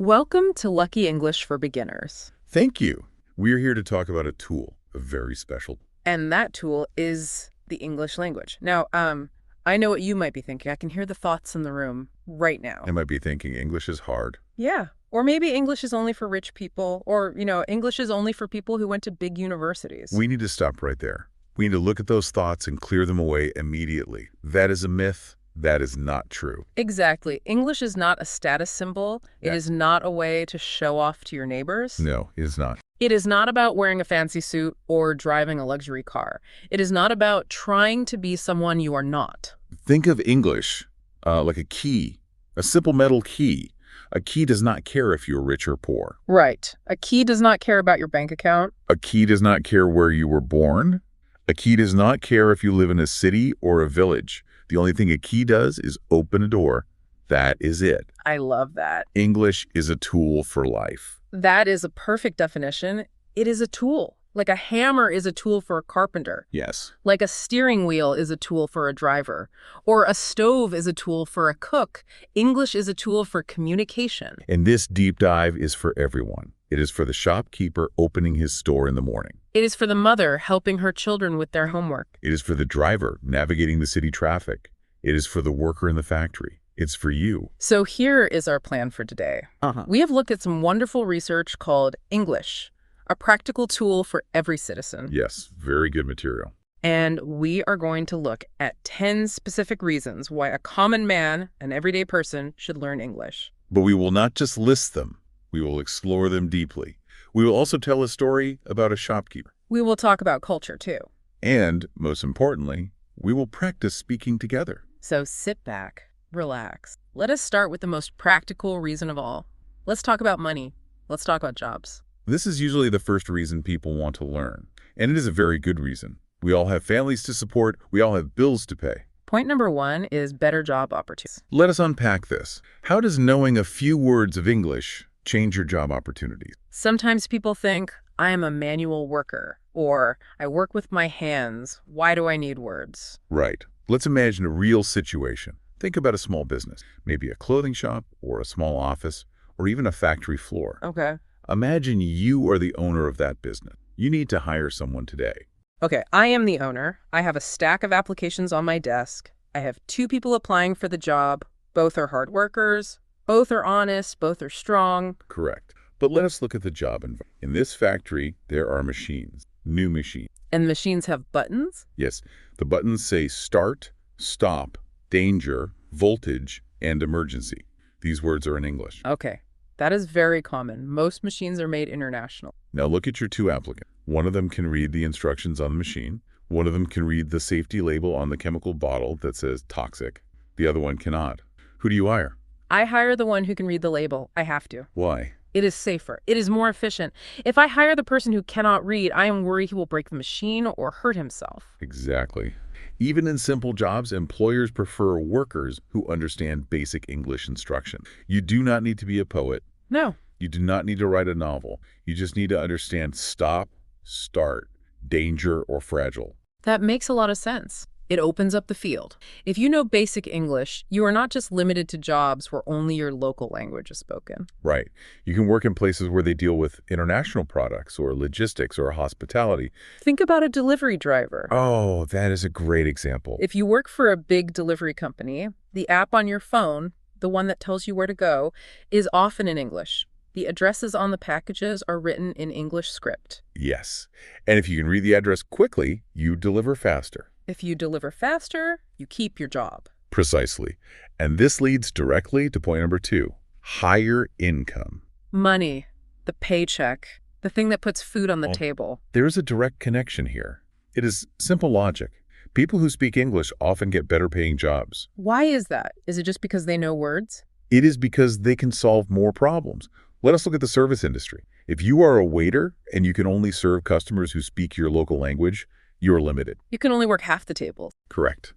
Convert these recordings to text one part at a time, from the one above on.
Welcome to Lucky English for Beginners. Thank you. We're here to talk about a tool, a very special. And that tool is the English language. Now, I know what you might be thinking. I can hear the thoughts in the room right now. I might be thinking English is hard. Yeah. Or maybe English is only for rich people, or, English is only for people who went to big universities. We need to stop right there. We need to look at those thoughts and clear them away immediately. That is a myth. That is not true. Exactly. English is not a status symbol. It is not a way to show off to your neighbors. No, it is not. It is not about wearing a fancy suit or driving a luxury car. It is not about trying to be someone you are not. Think of English like a key, a simple metal key. A key does not care if you're rich or poor. Right. A key does not care about your bank account. A key does not care where you were born. A key does not care if you live in a city or a village. The only thing a key does is open a door. That is it. I love that. English is a tool for life. That is a perfect definition. It is a tool. Like a hammer is a tool for a carpenter. Yes. Like a steering wheel is a tool for a driver. Or a stove is a tool for a cook. English is a tool for communication. And this deep dive is for everyone. It is for the shopkeeper opening his store in the morning. It is for the mother helping her children with their homework. It is for the driver navigating the city traffic. It is for the worker in the factory. It's for you. So here is our plan for today. We have looked at some wonderful research called English, a practical tool for every citizen. Yes, very good material. And we are going to look at 10 specific reasons why a common man, an everyday person, should learn English. But we will not just list them. We will explore them deeply. We will also tell a story about a shopkeeper. We will talk about culture, too. And, most importantly, we will practice speaking together. So sit back, relax. Let us start with the most practical reason of all. Let's talk about money. Let's talk about jobs. This is usually the first reason people want to learn. And it is a very good reason. We all have families to support. We all have bills to pay. Point number 1 is better job opportunities. Let us unpack this. How does knowing a few words of English change your job opportunities? Sometimes people think, I am a manual worker, or I work with my hands. Why do I need words? Right. Let's imagine a real situation. Think about a small business, maybe a clothing shop or a small office or even a factory floor. Okay. Imagine you are the owner of that business. You need to hire someone today. Okay, I am the owner. I have a stack of applications on my desk. I have 2 people applying for the job. Both are hard workers. Both are honest. Both are strong. Correct. But let us look at the job environment. In this factory, there are machines, new machines. And the machines have buttons? Yes, the buttons say start, stop, danger, voltage, and emergency. These words are in English. Okay, that is very common. Most machines are made international. Now look at your 2 applicants. One of them can read the instructions on the machine. One of them can read the safety label on the chemical bottle that says toxic. The other one cannot. Who do you hire? I hire the one who can read the label. I have to. Why? It is safer. It is more efficient. If I hire the person who cannot read, I am worried he will break the machine or hurt himself. Exactly. Even in simple jobs, employers prefer workers who understand basic English instruction. You do not need to be a poet. No. You do not need to write a novel. You just need to understand stop, start, danger, or fragile. That makes a lot of sense. It opens up the field. If you know basic English, you are not just limited to jobs where only your local language is spoken. Right. You can work in places where they deal with international products or logistics or hospitality. Think about a delivery driver. Oh, that is a great example. If you work for a big delivery company, the app on your phone, the one that tells you where to go, is often in English. The addresses on the packages are written in English script. Yes. And if you can read the address quickly, you deliver faster. If you deliver faster, you keep your job. Precisely. And this leads directly to point number 2, higher income. Money, the paycheck, the thing that puts food on the table. There is a direct connection here. It is simple logic. People who speak English often get better paying jobs. Why is that? Is it just because they know words? It is because they can solve more problems. Let us look at the service industry. If you are a waiter and you can only serve customers who speak your local language, you are limited. You can only work half the tables. Correct.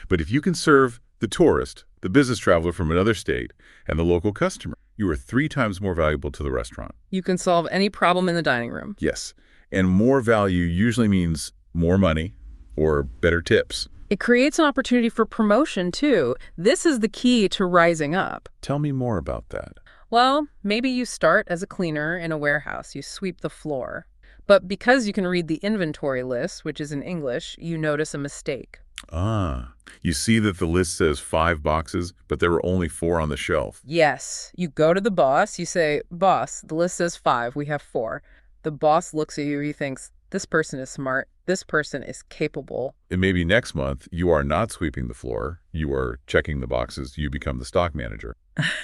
But if you can serve the tourist, the business traveler from another state, and the local customer, you are 3 times more valuable to the restaurant. You can solve any problem in the dining room. Yes. And more value usually means more money or better tips. It creates an opportunity for promotion, too. This is the key to rising up. Tell me more about that. Well, maybe you start as a cleaner in a warehouse. You sweep the floor. But because you can read the inventory list, which is in English, you notice a mistake. Ah, you see that the list says 5 boxes, but there were only 4 on the shelf. Yes, you go to the boss, you say, "Boss, the list says 5, we have 4." The boss looks at you, he thinks, "This person is smart, this person is capable." And maybe next month, you are not sweeping the floor, you are checking the boxes, you become the stock manager,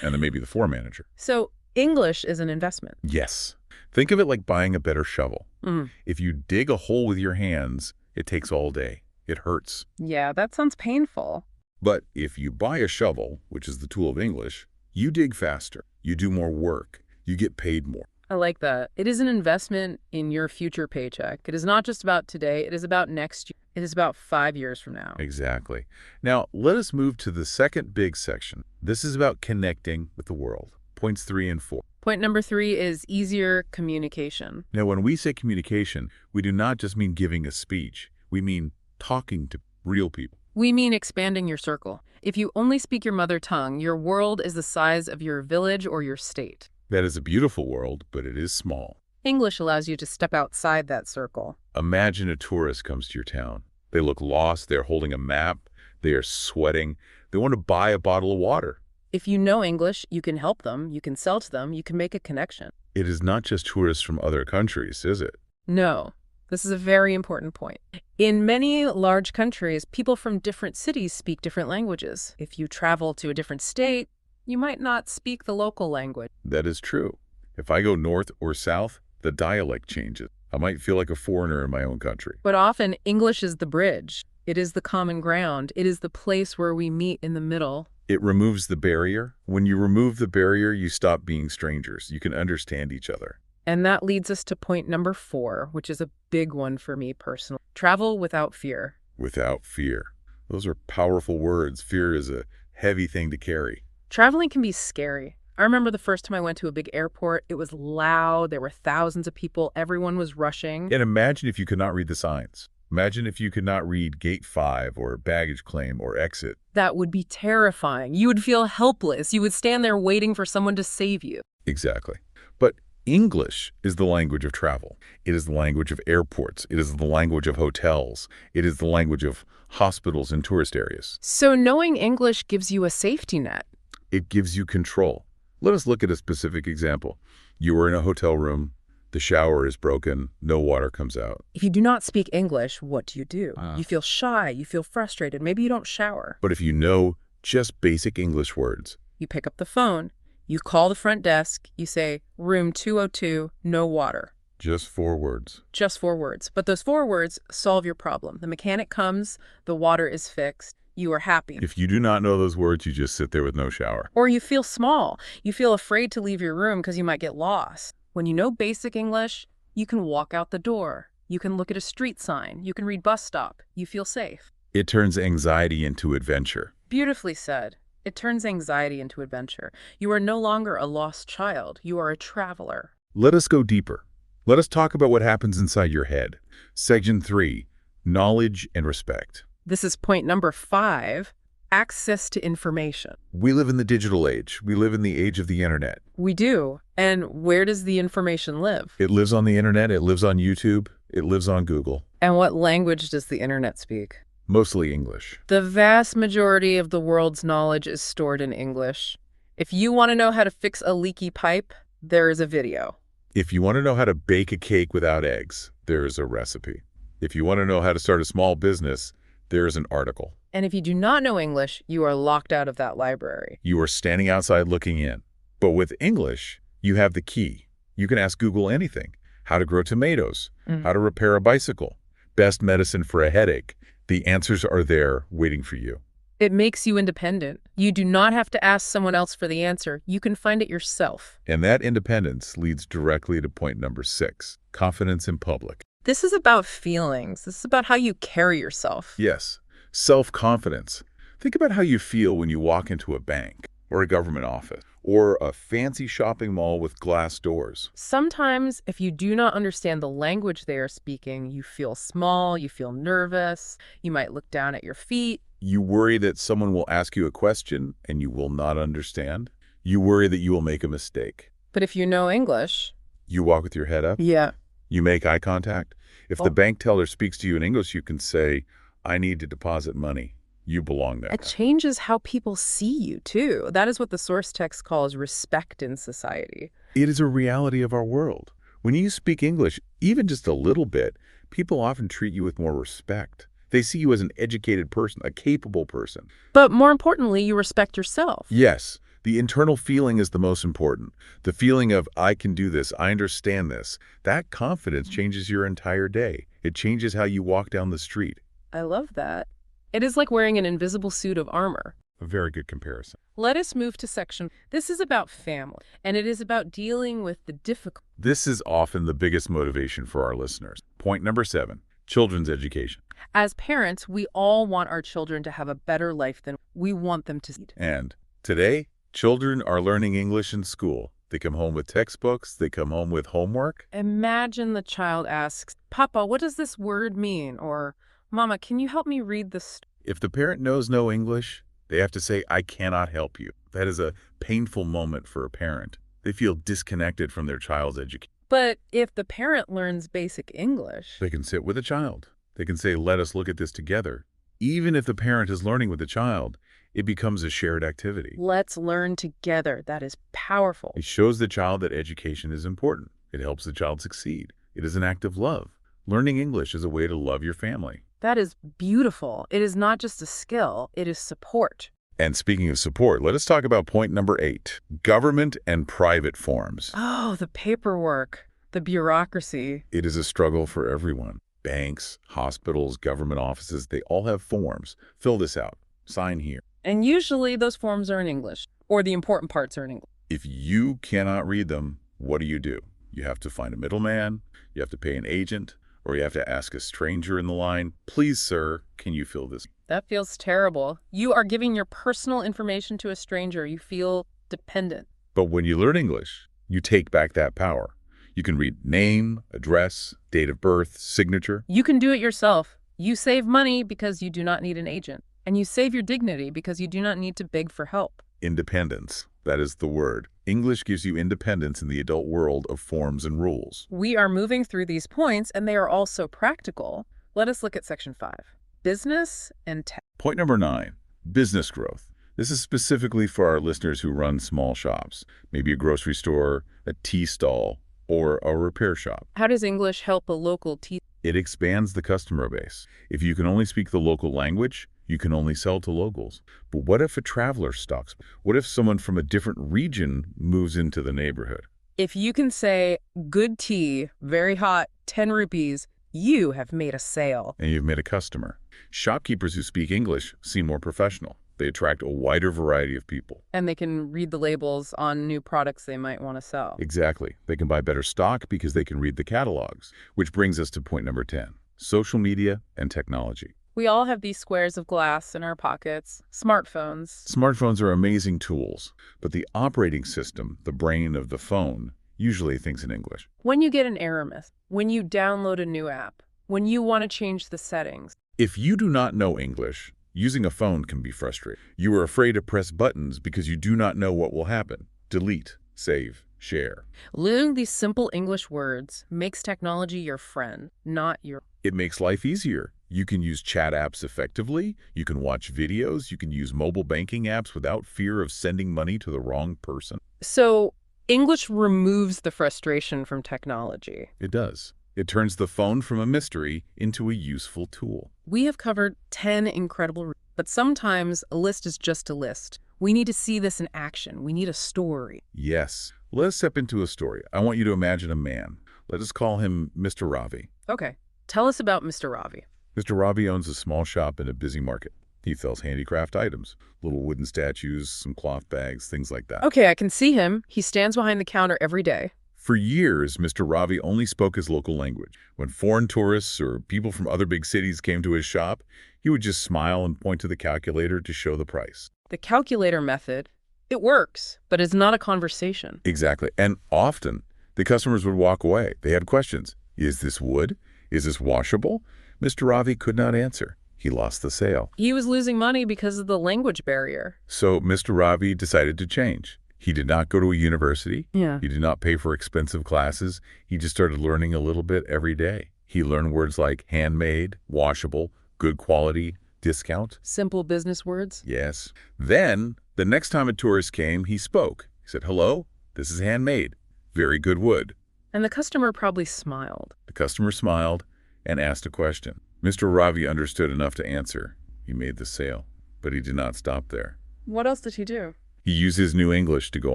and then maybe the floor manager. So English is an investment. Yes. Think of it like buying a better shovel. Mm. If you dig a hole with your hands, it takes all day. It hurts. Yeah, that sounds painful. But if you buy a shovel, which is the tool of English, you dig faster, you do more work, you get paid more. I like that. It is an investment in your future paycheck. It is not just about today, it is about next year. It is about 5 years from now. Exactly. Now, let us move to the second big section. This is about connecting with the world. Points 3 and 4. Point number 3 is easier communication. Now, when we say communication, we do not just mean giving a speech. We mean talking to real people. We mean expanding your circle. If you only speak your mother tongue, your world is the size of your village or your state. That is a beautiful world, but it is small. English allows you to step outside that circle. Imagine a tourist comes to your town. They look lost, they're holding a map, they are sweating, they want to buy a bottle of water. If you know English, you can help them, you can sell to them, you can make a connection. It is not just tourists from other countries, is it? No, this is a very important point. In many large countries, people from different cities speak different languages. If you travel to a different state, you might not speak the local language. That is true. If I go north or south, the dialect changes. I might feel like a foreigner in my own country. But often, English is the bridge. It is the common ground. It is the place where we meet in the middle. It removes the barrier. When you remove the barrier, you stop being strangers. You can understand each other. And that leads us to point number 4, which is a big one for me personally. Travel without fear. Without fear. Those are powerful words. Fear is a heavy thing to carry. Traveling can be scary. I remember the first time I went to a big airport. It was loud. There were thousands of people. Everyone was rushing. And imagine if you could not read the signs. Imagine if you could not read Gate 5 or baggage claim or exit. That would be terrifying. You would feel helpless. You would stand there waiting for someone to save you. Exactly. But English is the language of travel. It is the language of airports. It is the language of hotels. It is the language of hospitals and tourist areas. So knowing English gives you a safety net. It gives you control. Let us look at a specific example. You are in a hotel room. The shower is broken. No water comes out. If you do not speak English, what do? Ah. You feel shy. You feel frustrated. Maybe you don't shower. But if you know just basic English words, You pick up the phone. You call the front desk. You say, "Room 202, no water." just 4 words. Just 4 words. But those 4 words solve your problem. The mechanic comes. The water is fixed. You are happy. If you do not know those words, you just sit there with no shower. Or you feel small. You feel afraid to leave your room because you might get lost. When you know basic English, you can walk out the door. You can look at a street sign. You can read bus stop. You feel safe. It turns anxiety into adventure. Beautifully said. It turns anxiety into adventure. You are no longer a lost child. You are a traveler. Let us go deeper. Let us talk about what happens inside your head. Section 3, knowledge and respect. This is point number 5, access to information. We live in the digital age. We live in the age of the internet. We do. And where does the information live? It lives on the internet. It lives on YouTube. It lives on Google. And what language does the internet speak? Mostly English. The vast majority of the world's knowledge is stored in English. If you want to know how to fix a leaky pipe, there is a video. If you want to know how to bake a cake without eggs, there is a recipe. If you want to know how to start a small business, there is an article. And if you do not know English, you are locked out of that library. You are standing outside looking in. But with English, you have the key. You can ask Google anything. How to grow tomatoes, how to repair a bicycle, best medicine for a headache. The answers are there waiting for you. It makes you independent. You do not have to ask someone else for the answer. You can find it yourself. And that independence leads directly to point number 6, confidence in public. This is about feelings. This is about how you carry yourself. Yes, self-confidence. Think about how you feel when you walk into a bank or a government office or a fancy shopping mall with glass doors. Sometimes, if you do not understand the language they are speaking, you feel small, you feel nervous, you might look down at your feet. You worry that someone will ask you a question and you will not understand. You worry that you will make a mistake. But if you know English, You walk with your head up. yeah. You make eye contact. If the Oh, bank teller speaks to you in English, you can say, I need to deposit money. You belong there. it changes how people see you, too. That is what the source text calls respect in society. It is a reality of our world. When you speak English, even just a little bit, people often treat you with more respect. They see you as an educated person, a capable person. But more importantly, you respect yourself. Yes, the internal feeling is the most important. The feeling of, I can do this, I understand this. That confidence changes your entire day. It changes how you walk down the street. I love that. It is like wearing an invisible suit of armor. A very good comparison. Let us move to section. This is about family, and it is about dealing with the difficult. This is often the biggest motivation for our listeners. Point number 7, children's education. As parents, we all want our children to have a better life than we want them to. And today, children are learning English in school. They come home with textbooks, they come home with homework. Imagine the child asks, Papa, what does this word mean? Or, Mama, can you help me read this? If the parent knows no English, they have to say, I cannot help you. That is a painful moment for a parent. They feel disconnected from their child's education. But if the parent learns basic English, They can sit with a child. They can say, let us look at this together. Even if the parent is learning with the child, it becomes a shared activity. let's learn together. That is powerful. It shows the child that education is important. It helps the child succeed. It is an act of love. Learning English is a way to love your family. That is beautiful. It is not just a skill, it is support. And speaking of support, let us talk about point number 8, government and private forms. Oh, the paperwork, the bureaucracy. It is a struggle for everyone. Banks, hospitals, government offices, they all have forms. Fill this out. Sign here. And usually those forms are in English, or the important parts are in English. If you cannot read them, what do? You have to find a middleman, you have to pay an agent, or you have to ask a stranger in the line, please, sir, can you fill this? That feels terrible. You are giving your personal information to a stranger. You feel dependent. But when you learn English, you take back that power. You can read name, address, date of birth, signature. You can do it yourself. You save money because you do not need an agent. And you save your dignity because you do not need to beg for help. Independence. That is the word. English gives you independence in the adult world of forms and rules. We are moving through these points, and they are also practical. Let us look at section 5. Business and tech. Point number 9, business growth. This is specifically for our listeners who run small shops, maybe a grocery store, a tea stall, or a repair shop. How does English help a local tea? It expands the customer base. If you can only speak the local language, you can only sell to locals. But what if a traveler stalks? What if someone from a different region moves into the neighborhood? If you can say, good tea, very hot, 10 rupees, you have made a sale. And you've made a customer. Shopkeepers who speak English seem more professional. They attract a wider variety of people. And they can read the labels on new products they might want to sell. Exactly. They can buy better stock because they can read the catalogs. Which brings us to point number 10, social media and technology. We all have these squares of glass in our pockets, smartphones. Smartphones are amazing tools, but the operating system, the brain of the phone, usually thinks in English. When you get an error message, when you download a new app, when you want to change the settings. If you do not know English, using a phone can be frustrating. You are afraid to press buttons because you do not know what will happen. Delete, save, share. Learning these simple English words makes technology your friend, not your... It makes life easier. You can use chat apps effectively, you can watch videos, you can use mobile banking apps without fear of sending money to the wrong person. So English removes the frustration from technology. It does. It turns the phone from a mystery into a useful tool. We have covered 10 incredible, but sometimes a list is just a list. We need to see this in action. We need a story. Yes. Let us step into a story. I want you to imagine a man. Let us call him Mr. Ravi. Okay. Tell us about Mr. Ravi. Mr. Ravi owns a small shop in a busy market. He sells handicraft items, little wooden statues, some cloth bags, things like that. Okay, I can see him. He stands behind the counter every day. For years, Mr. Ravi only spoke his local language. When foreign tourists or people from other big cities came to his shop, he would just smile and point to the calculator to show the price. The calculator method, it works, but it's not a conversation. Exactly. And often, the customers would walk away. They had questions. Is this wood? Is this washable? Mr. Ravi could not answer. He lost the sale. He was losing money because of the language barrier. So Mr. Ravi decided to change. He did not go to a university. Yeah. He did not pay for expensive classes. He just started learning a little bit every day. He learned words like handmade, washable, good quality, discount. Simple business words? Yes. Then, the next time a tourist came, he spoke. He said, "Hello, this is handmade. Very good wood." And the customer probably smiled. The customer smiled and asked a question. Mr. Ravi understood enough to answer. He made the sale, but he did not stop there. What else did he do? He used his new English to go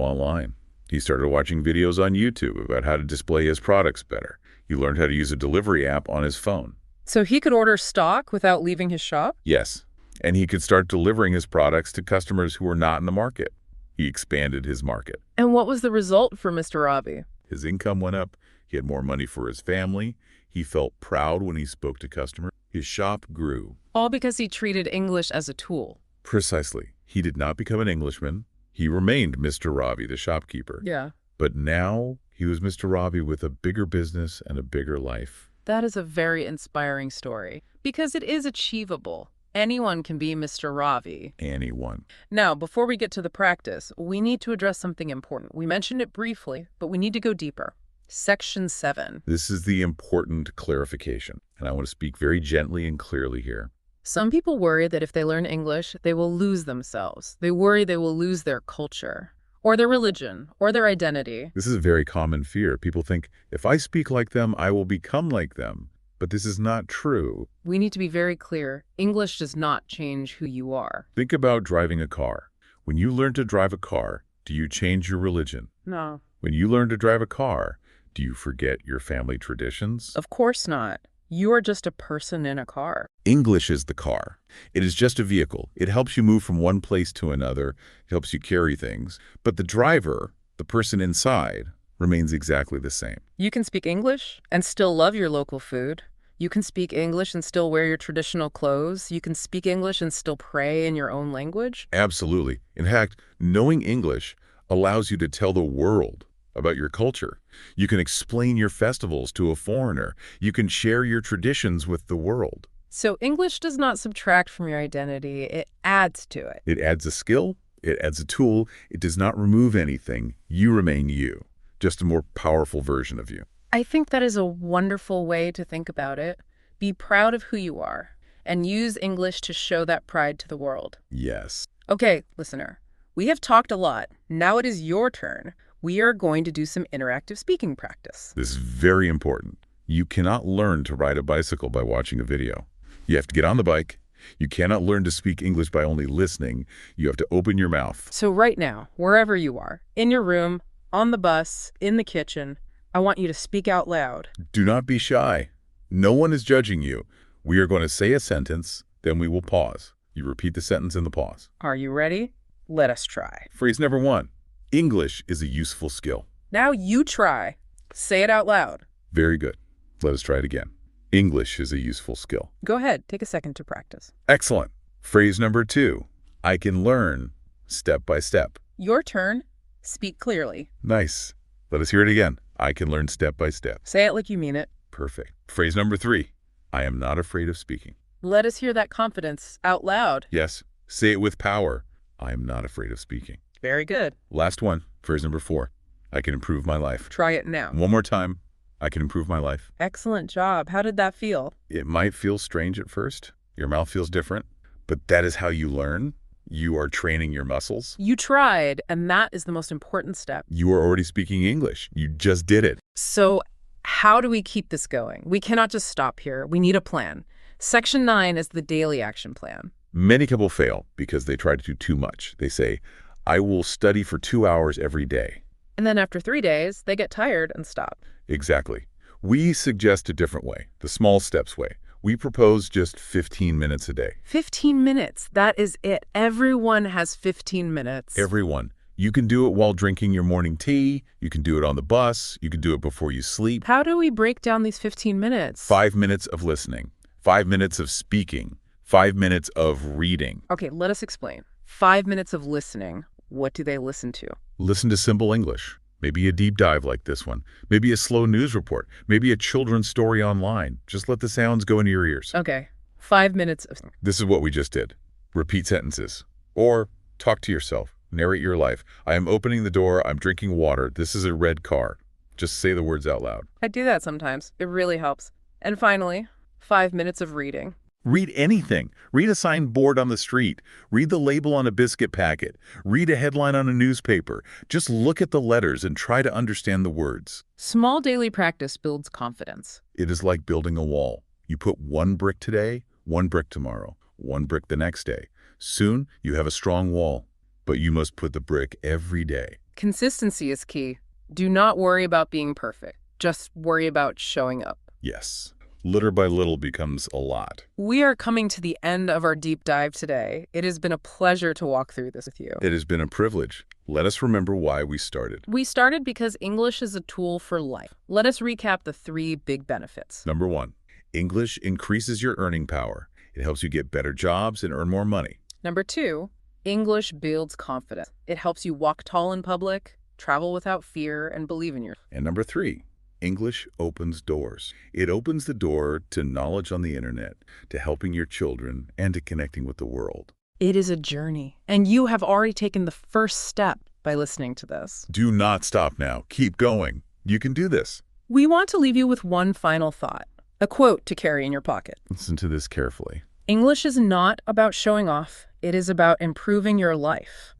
online. He started watching videos on YouTube about how to display his products better. He learned how to use a delivery app on his phone. So he could order stock without leaving his shop? Yes, and he could start delivering his products to customers who were not in the market. He expanded his market. And what was the result for Mr. Ravi? His income went up. He had more money for his family. He felt proud when he spoke to customers. His shop grew. All because he treated English as a tool. Precisely. He did not become an Englishman. He remained Mr. Ravi, the shopkeeper. Yeah. But now he was Mr. Ravi with a bigger business and a bigger life. That is a very inspiring story because it is achievable. Anyone can be Mr. Ravi. Anyone. Now, before we get to the practice, we need to address something important. We mentioned it briefly, but we need to go deeper. Section 7. This is the important clarification, and I want to speak very gently and clearly here. Some people worry that if they learn English, they will lose themselves. They worry they will lose their culture, or their religion, or their identity. This is a very common fear. People think, if I speak like them, I will become like them. But this is not true. We need to be very clear. English does not change who you are. Think about driving a car. When you learn to drive a car, do you change your religion? No. When you learn to drive a car, do you forget your family traditions? Of course not. You are just a person in a car. English is the car. It is just a vehicle. It helps you move from one place to another. It helps you carry things. But the driver, the person inside, remains exactly the same. You can speak English and still love your local food. You can speak English and still wear your traditional clothes. You can speak English and still pray in your own language. Absolutely. In fact, knowing English allows you to tell the world about your culture. You can explain your festivals to a foreigner. You can share your traditions with the world. So English does not subtract from your identity. It adds to it. It adds a skill. It adds a tool. It does not remove anything. You remain you, just a more powerful version of you. I think that is a wonderful way to think about it. Be proud of who you are and use English to show that pride to the world. Yes. Okay, listener, we have talked a lot. Now it is your turn. We are going to do some interactive speaking practice. This is very important. You cannot learn to ride a bicycle by watching a video. You have to get on the bike. You cannot learn to speak English by only listening. You have to open your mouth. So right now, wherever you are, in your room, on the bus, in the kitchen, I want you to speak out loud. Do not be shy. No one is judging you. We are going to say a sentence, then we will pause. You repeat the sentence in the pause. Are you ready? Let us try. Phrase number 1. English is a useful skill. Now you try. Say it out loud. Very good. Let us try it again. English is a useful skill. Go ahead. Take a second to practice. Excellent. Phrase number 2. I can learn step by step. Your turn. Speak clearly. Nice. Let us hear it again. I can learn step by step. Say it like you mean it. Perfect. Phrase number 3. I am not afraid of speaking. Let us hear that confidence out loud. Yes. Say it with power. I am not afraid of speaking. Very good. Last one. Phrase number 4. I can improve my life. Try it now. One more time. I can improve my life. Excellent job. How did that feel? It might feel strange at first. Your mouth feels different. But that is how you learn. You are training your muscles. You tried, and that is the most important step. You are already speaking English. You just did it. So how do we keep this going? We cannot just stop here. We need a plan. Section 9 is the daily action plan. Many people fail because they try to do too much. They say, I will study for 2 hours every day. And then after 3 days, they get tired and stop. Exactly. We suggest a different way, the small steps way. We propose just 15 minutes a day. 15 minutes. That is it. Everyone has 15 minutes. Everyone. You can do it while drinking your morning tea. You can do it on the bus. You can do it before you sleep. How do we break down these 15 minutes? 5 minutes of listening. 5 minutes of speaking. 5 minutes of reading. Okay, let us explain. 5 minutes of listening. What do they listen to? Listen to simple English. Maybe a deep dive like this one. Maybe a slow news report. Maybe a children's story online. Just let the sounds go into your ears. Okay, 5 minutes of... This is what we just did. Repeat sentences. Or talk to yourself. Narrate your life. I am opening the door. I'm drinking water. This is a red car. Just say the words out loud. I do that sometimes. It really helps. And finally, 5 minutes of reading. Read anything. Read a signboard on the street. Read the label on a biscuit packet. Read a headline on a newspaper. Just look at the letters and try to understand the words. Small daily practice builds confidence. It is like building a wall. You put one brick today, one brick tomorrow, one brick the next day. Soon, you have a strong wall. But you must put the brick every day. Consistency is key. Do not worry about being perfect. Just worry about showing up. Yes. Little by little becomes a lot. We are coming to the end of our deep dive today. It has been a pleasure to walk through this with you. It has been a privilege. Let us remember why we started. We started because English is a tool for life. Let us recap the 3 big benefits. Number 1, English increases your earning power. It helps you get better jobs and earn more money. Number 2, English builds confidence. It helps you walk tall in public, travel without fear, and believe in yourself. And number 3, English opens doors. It opens the door to knowledge on the internet, to helping your children, and to connecting with the world. It is a journey, and you have already taken the first step by listening to this. Do not stop now. Keep going. You can do this. We want to leave you with one final thought, a quote to carry in your pocket. Listen to this carefully. English is not about showing off. It is about improving your life.